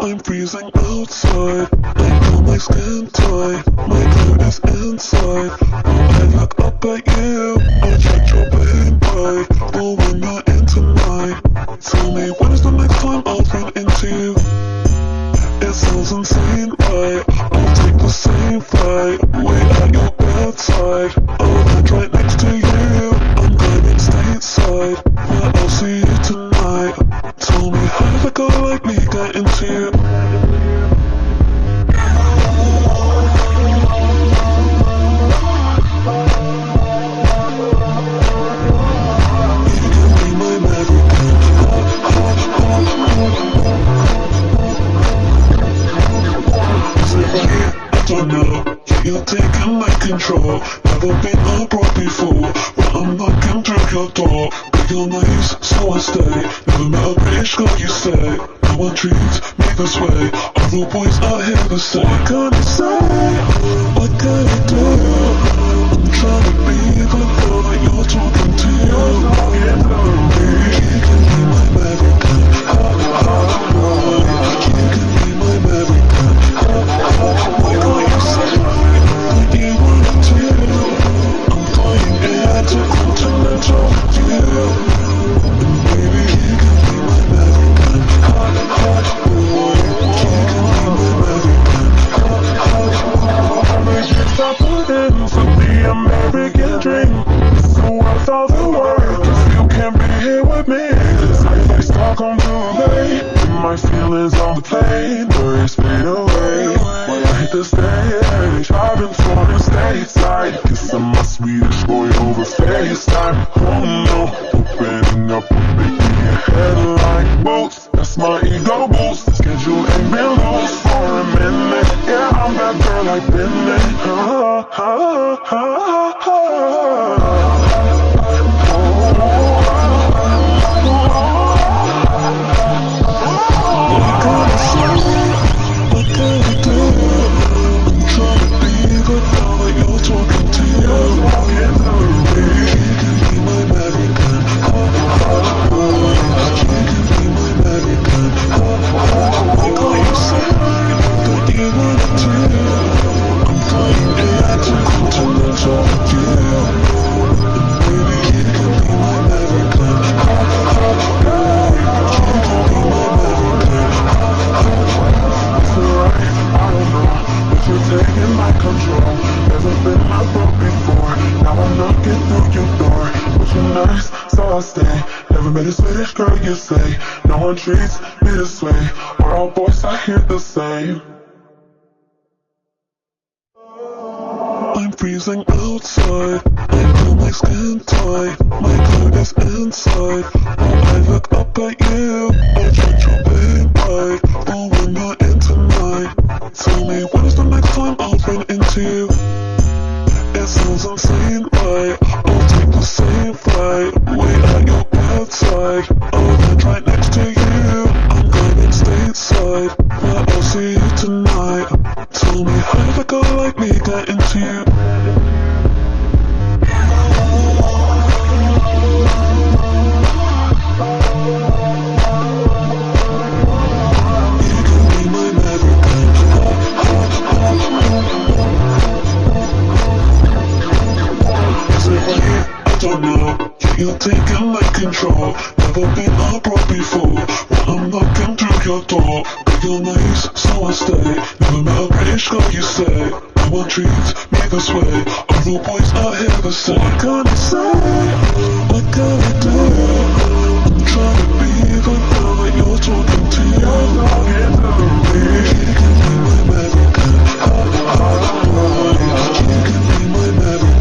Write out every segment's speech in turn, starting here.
I'm freezing outside, I feel my skin tight, my coat is inside. I look up at you, I check your pain bright, but we're not in tonight. Tell me, when is the next time I'll run into you? It sounds insane, right? I'll take the same flight, wait at your bedside. I'll land right next to you, I'm going stateside, but I'll see you tonight. Tell me, how did a guy like me get into you? You're taking my control. Never been abroad before, but I'm knocking through your door. But you're nice, so I stay. Never met a British girl, you say. No one treats me this way. All the boys out here the same. What can I say? What can I do? I'm trying to be the girl that you're talking to. You can be my American. You can be my American. Why can't you say? You wanted to, I'm flying intercontinental with you. And baby, you can be my American. Boy, you can be my American. My drinks are put in for the American dream. So I thought the word, cause you can't be here with me. Cause I like Stockholm to LA. My feelings on the plane, worries fade away. When I hit the stage, I've been flown in stateside. Kissing my Swedish boy over FaceTime. Oh no, opening up a big head like boots. That's my ego boost. The schedule ain't been loose for a minute. Yeah, I'm that girl I've been What can I do? I'm trying to be the girl that you're talking to. You can be my American. You can be my American. Why can't you say that you wanted to? I'm flying intercontinental with you. And baby, you can be my American. You can be my American. It's alright, I don't know, but you're taking my control. Never been my boat before, now I'm knocking through your door. But you're nice, so I stay. Never met a Swedish girl, you say. No one treats me this way. We're all boys, I hear the same. I'm freezing outside, I feel my skin tight, my coat is inside. I look up at you, I check your pain bright, but we're not in tonight. Tell me, when is the next time I'll run into you? It sounds insane, right? I'll take the same flight, wait at your bedside. I'll land right next to you, I'm going stateside, but I'll see you tonight. Tell me, how did a guy like me get into you? You're taking my control. Never been abroad before, but I'm knocking through your door. But you're nice, so I stay. Never met a British girl, you say. No one treats me this way. All the boys out here the same. What can I say? What can I do? I'm trying to be the girl that you're talking to. You can be my American. You can be my American.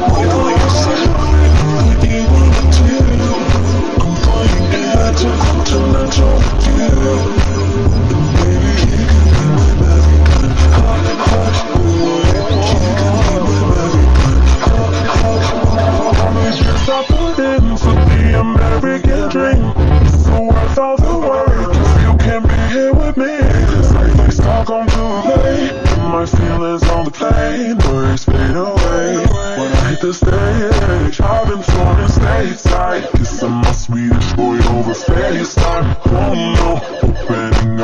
Why can't you say you wanted to? I'm flying intercontinental with you. And baby, you can be my American. You can be my American. My drinks are put in for the American dream. So I thought the word, cause you can't be here with me. Cause I like Stockholm to LA. My feelings on the plane, worries fade away. When I hit the stage, I've been flown in stateside. Kissing my Swedish boy over FaceTime. Oh no, opening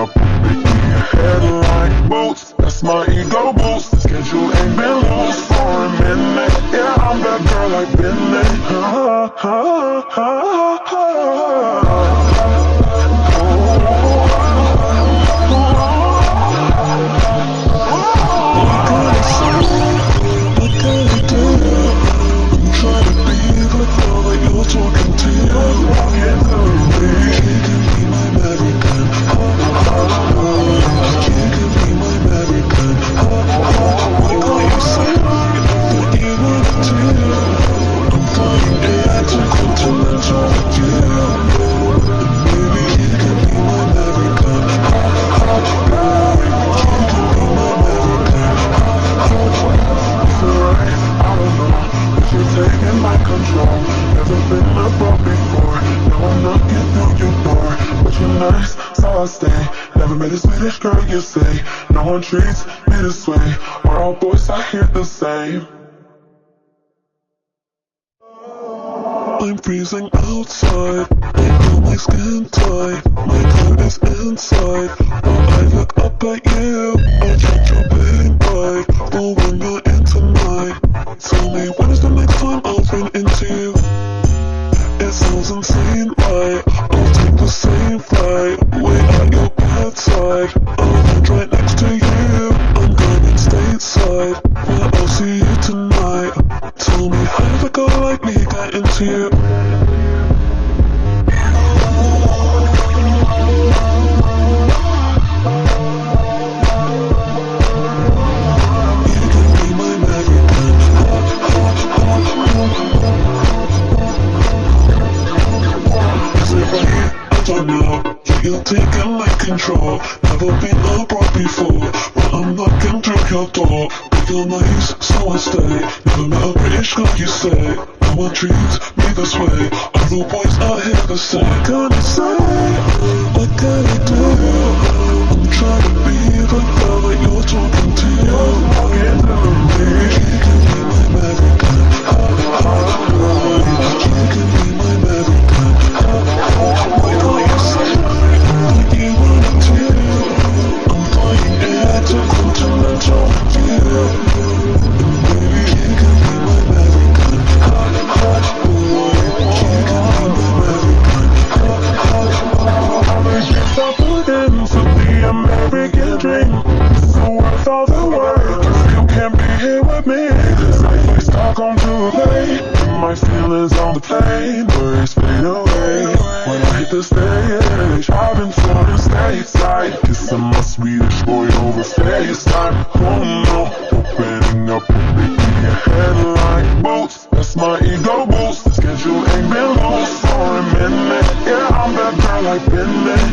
so I stay. Never met a Swedish girl, you say. No one treats me this way. Are all boys out here the same? I'm freezing outside, I feel my skin tight, my coat is inside. While I look up at you, I check your big bike. But when you're in tonight, tell me when is the next time I'll run into you? It sounds insane, right? I'll take the same flight, wait at your bedside. I'll land right next to you, I'm going stateside, where I'll see you tonight. Tell me how did a girl like me get into you? You're taking my control. Never been abroad before, but I'm knocking through your door. But you're nice, so I stay. Never met a British girl, you say. No one treats me this way. All the boys out here the same. What can I say? What can I do? I'm trying to be the girl that you're talking to. Maybe she can be my American. She can be my American. What can you say? You wanna do? I'm flying intercontinental with you. Maybe you can be my American. You can be my American. Stop looking for the American dream. It's so worth all the work. You can't be here with me. Cause I feel Stockholm too late. My feelings on the plane, words fade away. When I hit the stage, I've been flown to stateside. Kissing my Swedish boy over FaceTime. Oh no, opening up will make me a headline. Boots, that's my ego boost. The schedule ain't been loose for a minute. Yeah, I'm that girl I've been there.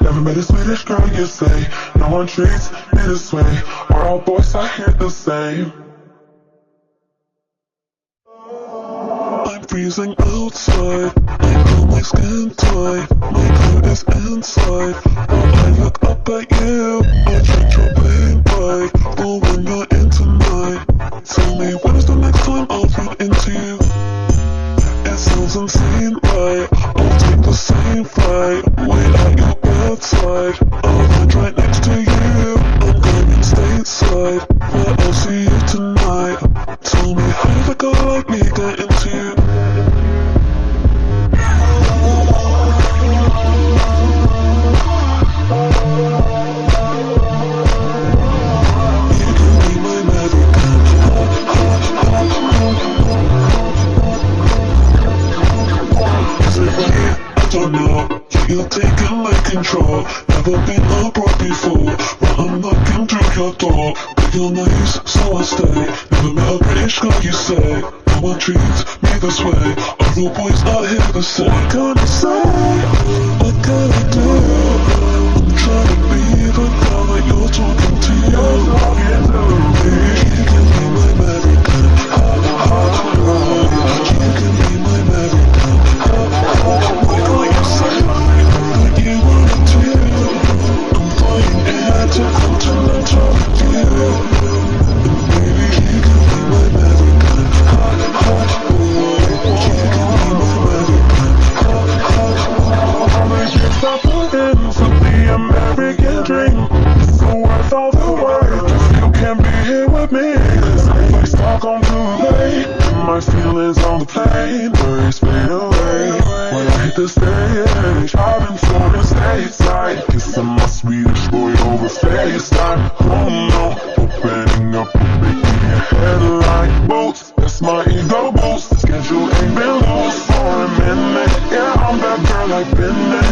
Never met a Swedish girl, you say. No one treats me this way. Are all boys out here the same? I'm freezing outside, I feel my skin tight, my coat is inside. While I look up at you, I check your big bike. But when you're in tonight, tell me when is the next time I'll run into you? It sounds insane, right? I'll take the same flight, wait at your bedside. I'll land right next to you, I'm going stateside, where I'll see you tonight. Tell me how did a girl like me get into you? You can be my American. Is it right? I don't know. You're taking my control. Never been abroad before, but I'm knocking through your door. But you're nice, so I stay. Never met a British girl, you say. No one treats me this way. All the boys out here the same. What can I say? What can I do? I'm trying to be the girl that you're talking to. Maybe you can be my American. You can be my American. What can you say? You wanna do? I'm flying intercontinental with you. Maybe you can be my American. You can be my American. Stop looking for the American dream. It's so worth all the work. You can't be here with me. on the plane, worries fade away when I hit the stage. I've been flown stateside, kissing my Swedish boy over FaceTime. Oh no, opening up a big headline boots. That's my ego boost. The schedule ain't been loose for a minute. Yeah, I'm that girl I've been there.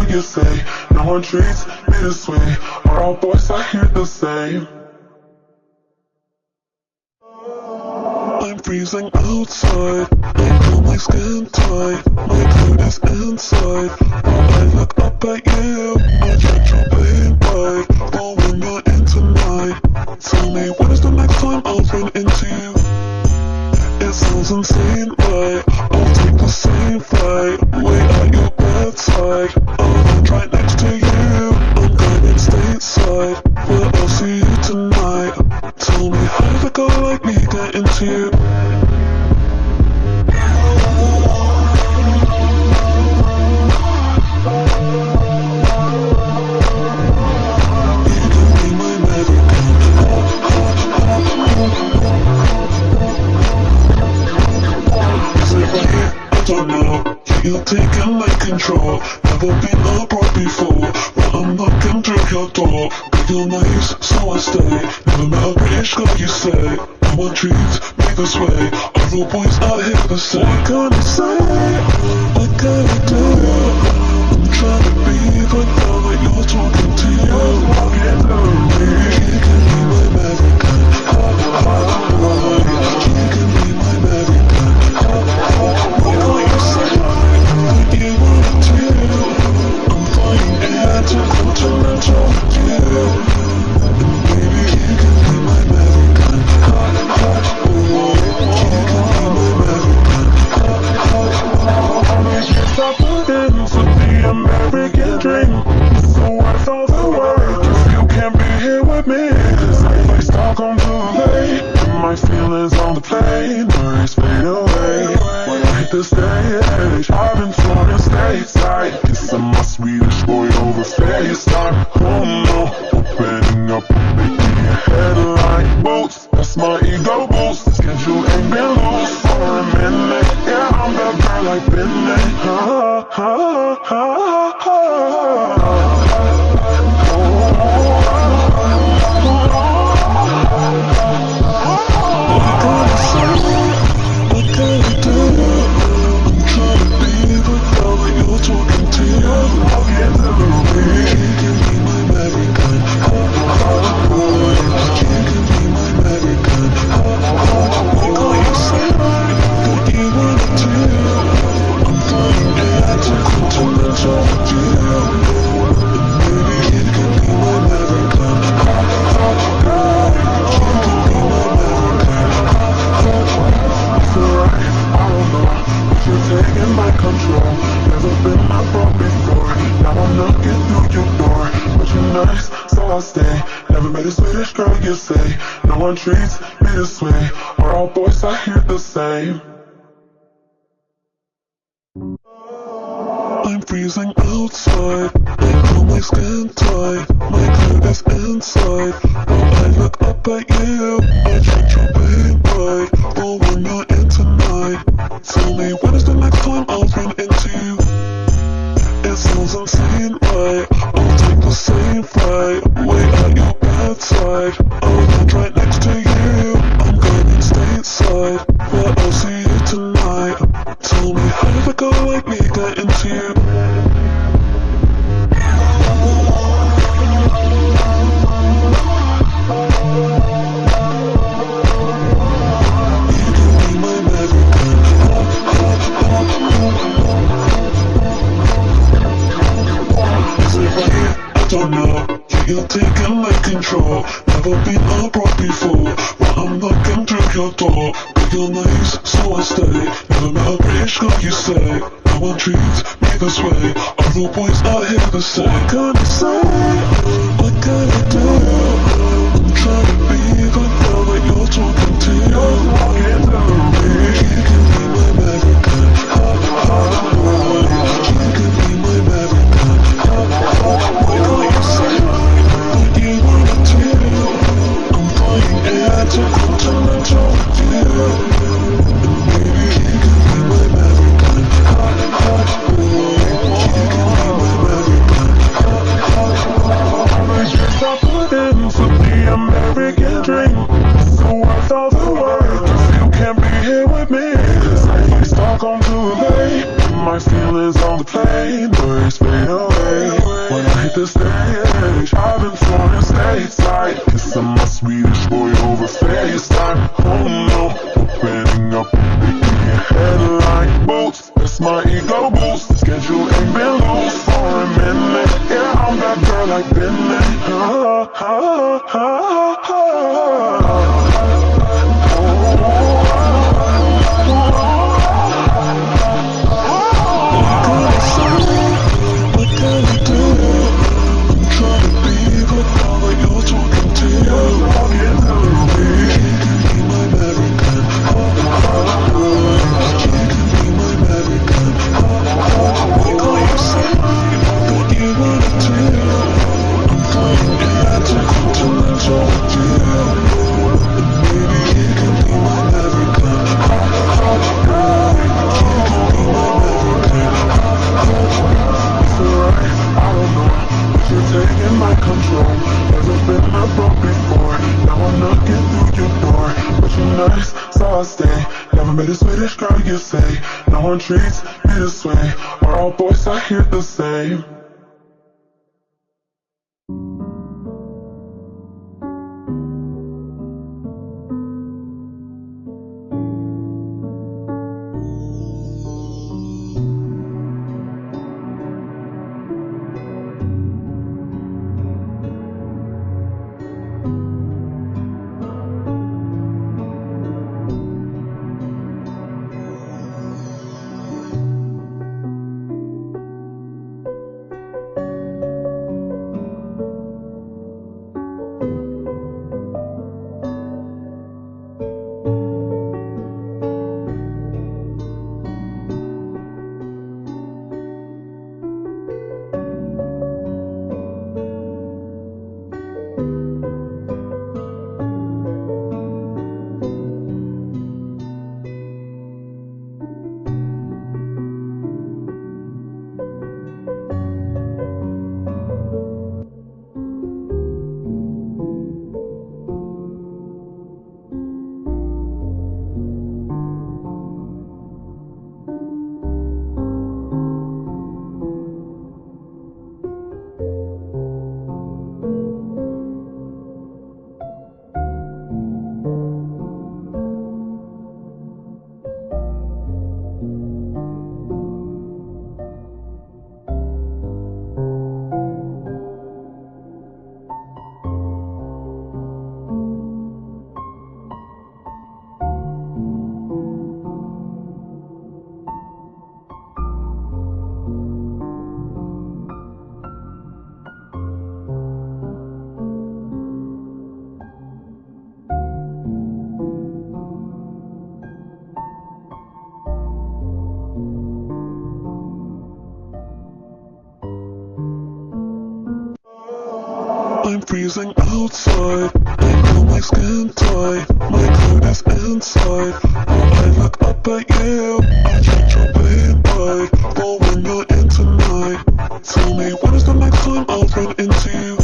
You say, no one treats me this way. Are all boys I hear the same? I'm freezing outside, I feel my skin tight, my coat is inside. While I look up at you, I judge your pain bite. Oh, when you're in tonight, tell me when is the next time I'll run into you? It sounds insane, right? I'll take the same flight, wait at your bedside. I'll land right next to you, I'm going stateside. Where I'll see you tonight. Tell me how did a girl like me get into you? You're taking my control. Never been abroad before, but I'm knocking through your door. But you're nice, so I stay. Never met a British girl, you say. No one treats me this way. Other boys out here the same. What can I say? What can I do? I'm trying to be the girl that you're talking to. You can be my American. You can be my American. What can you say? You wanted to. I'm flying intercontinental with you. And baby, you can be my American. You can be my American. Stop putting into the American dream. So what's all the word? If you can't be here with me, cause I like Stockholm too late. My feelings on the plane, worries fade away when I hit the stage. I've been flown stateside, kissing my Swedish boy over FaceTime. Oh no, opening up a big headline boots. That's my ego boost. The schedule ain't been loose for a minute. Yeah, I'm that girl I've been there. What can I do? I'm trying to be the girl that you're talking to. You can be my American. You can be my American. What can you say that you wanted to? I'm flying intercontinental with you. And maybe you can be my American. You can be my American. It's alright, I don't know, but you're taking my control. Never been abroad before, now I'm knocking through your door. But you're nice, so I'll stay. Never met a Swedish girl, you say. No one treats me this way. Are all boys I hear the same? I'm freezing outside, I feel my skin tight, my coat is inside. While I look up at you, I judge your pain bite. Oh, when you're in tonight, tell me when is the next time I'll run into you? It sounds insane, right? I'll take the same flight, wait at your bedside. I'll land right next to you, I'm going stateside. Where I'll see you tonight. Tell me how did a girl like me get into you? you're taking my control. Never been abroad before, but I'm knocking through your door. But you're nice, so I stay. Never met a British girl, you say. No one treats me this way. All the boys out here the same. What can I say? What can I do? I'm trying to be the girl that you're talking to. You can be my American. You can be my American. Why can't you say what you wanna do? I'm flying intercontinental with you. And baby, you can be my American. You can be my American. Stop putting for the American dream. So what's all the work if you can't be here with me? Cause I ain't Stockholm to LA. My feelings on the plane, birds fade away. When I hit the stage, I've been flying stateside. Kissing my Swedish boy over FaceTime. Oh no, opening up, making your headline boots. That's my ego boost. The schedule ain't been loose for a minute. Yeah, I'm that girl I've been in. What can I do? I'm trying to be the girl that you're talking to. You can be my American. You can be my American. Why can't you say what you wanna do? I'm flying intercontinental with you. And maybe you can be my American. You can be my American. It's alright, I don't know, but you're taking my control. Never been abroad before, now I'm knocking through your door. But you're nice, so I stay. Never met a Swedish girl, you say. No one treats me this way. Are all boys out here the same? I'm freezing outside, I feel my skin tight, my coat is inside. While I look up at you, I change your pain right. But when you're in tonight, tell me when is the next time I'll run into you?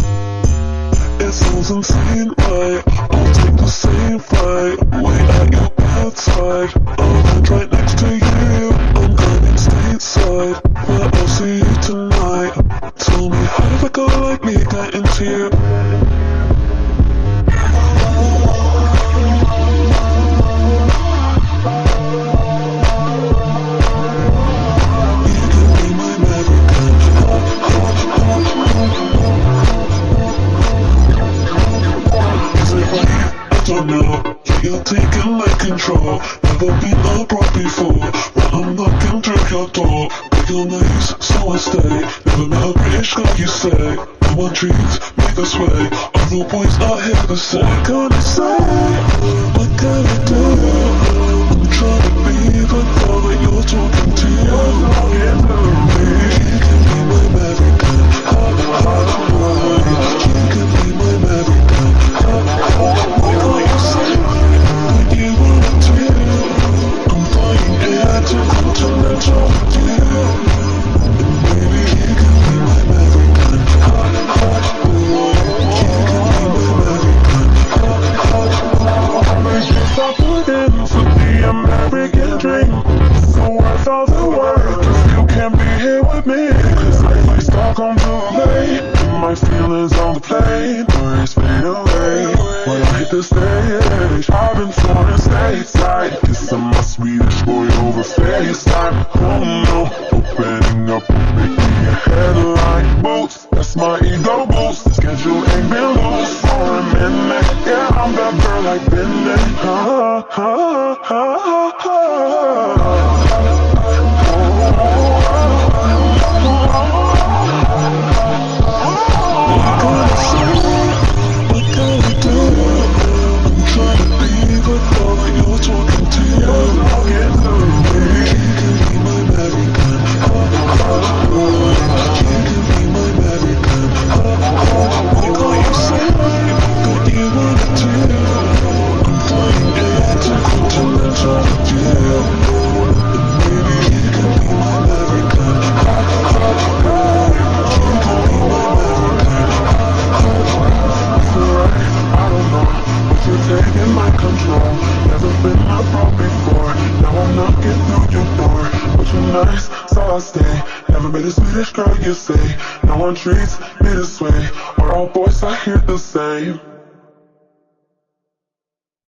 It sounds insane, right? I'll take the same flight, wait at your bedside. I'll land right next to you, I'm going stateside. Where I'll see you tonight. Tell me how did a girl like me get into you? You can be my American. don't know. Yeah, you're taking my control. Never been abroad before, but I'm knocking through your door. But you're nice, so I stay. Never met a British guy, you say. No one treats me this way. All the boys are here to say. What can I say? What can I do? I'm trying to be the girl that you're talking to. Baby, you can be my American. You can be my American. What can you say? What you wanna do? I'm flying air to continental with you. And baby, you can be my American. You can be my American. Stop looking for the American dream. So worth all the work if you can't be here with me. Cause I like Stockholm to LA. My feelings on the plane, worries fade away when I hit the stage. I've been touring stateside, kissing my Swedish boy over FaceTime. Oh no, opening up will make me a headline. Boots, that's my ego boost. The schedule ain't been loose for a minute. Yeah, I'm that girl like Bennett. So I stay. Never met a Swedish girl, you say. No one treats me this way. Or all boys are here the same.